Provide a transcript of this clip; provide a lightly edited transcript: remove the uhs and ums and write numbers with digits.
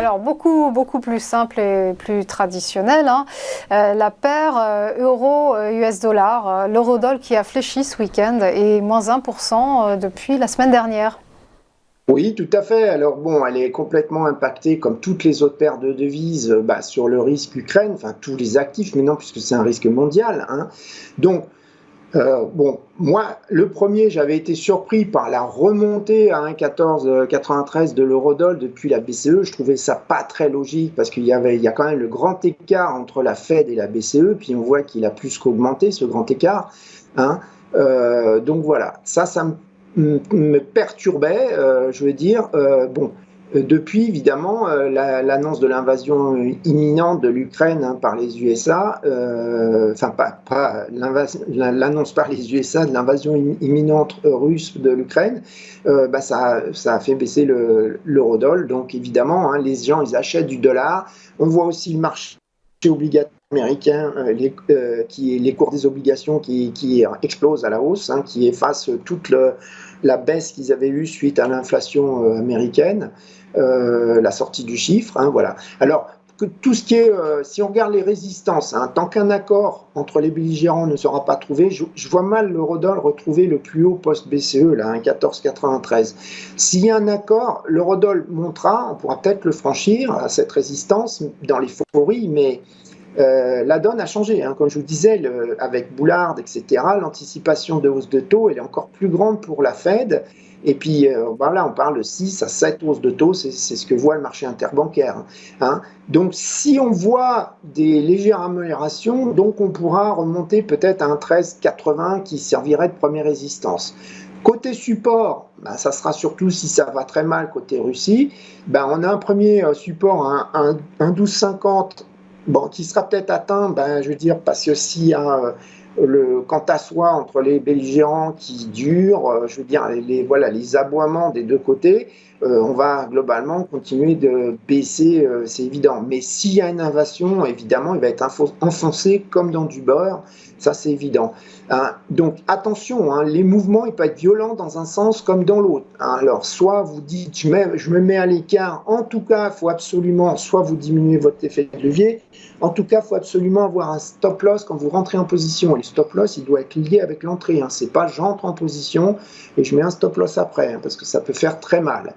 alors beaucoup plus simple et plus traditionnel, hein. La paire euro-US dollar, l'eurodoll qui a fléchi ce week-end et moins 1% depuis la semaine dernière. Oui, tout à fait. Alors bon, elle est complètement impactée, comme toutes les autres paires de devises, sur le risque Ukraine, enfin tous les actifs maintenant, puisque c'est un risque mondial, hein. Donc, bon, moi, le premier, j'avais été surpris par la remontée à 1,1493 de l'eurodoll depuis la BCE. Je trouvais ça pas très logique parce il y a quand même le grand écart entre la Fed et la BCE, puis on voit qu'il a plus qu'augmenté ce grand écart, hein. Donc voilà, ça me perturbait, je veux dire. Bon, depuis, évidemment, l'annonce de l'invasion imminente de l'Ukraine, hein, par les USA, enfin pas l'annonce par les USA de l'invasion imminente russe de l'Ukraine, ça a fait baisser l'eurodoll. Donc évidemment, hein, les gens, ils achètent du dollar. On voit aussi le marché obligataire américain, les cours des obligations qui explosent à la hausse, hein, qui effacent toute la baisse qu'ils avaient eue suite à l'inflation américaine, la sortie du chiffre, hein, voilà. Alors, que tout ce qui est, si on regarde les résistances, hein, tant qu'un accord entre les belligérants ne sera pas trouvé, je vois mal l'eurodoll retrouver le plus haut post-BCE, là, 1,1493. S'il y a un accord, l'eurodoll montera, on pourra peut-être le franchir, à cette résistance, dans l'euphorie, mais la donne a changé, hein. Comme je vous disais, avec Boulard, etc., l'anticipation de hausse de taux, elle est encore plus grande pour la Fed. Et puis, voilà, on parle de 6 à 7 hausses de taux, c'est ce que voit le marché interbancaire, hein. Donc, si on voit des légères améliorations, donc on pourra remonter peut-être à un 13,80 qui servirait de première résistance. Côté support, ça sera surtout si ça va très mal côté Russie. On a un premier support, un 12,50, bon, qui sera peut-être atteint, je veux dire, parce que s'il y a le quant à soi entre les belligérants qui durent, je veux dire, voilà, les aboiements des deux côtés, on va globalement continuer de baisser, c'est évident. Mais s'il y a une invasion, évidemment, il va être enfoncé comme dans du beurre, ça c'est évident, hein. Donc attention, hein, les mouvements, ils peuvent être violents dans un sens comme dans l'autre, hein. Alors soit vous dites, je me mets à l'écart, en tout cas, il faut absolument, soit vous diminuez votre effet de levier, en tout cas, il faut absolument avoir un stop loss quand vous rentrez en position. Et le stop loss, il doit être lié avec l'entrée, hein. C'est pas j'entre en position et je mets un stop loss après, hein, parce que ça peut faire très mal.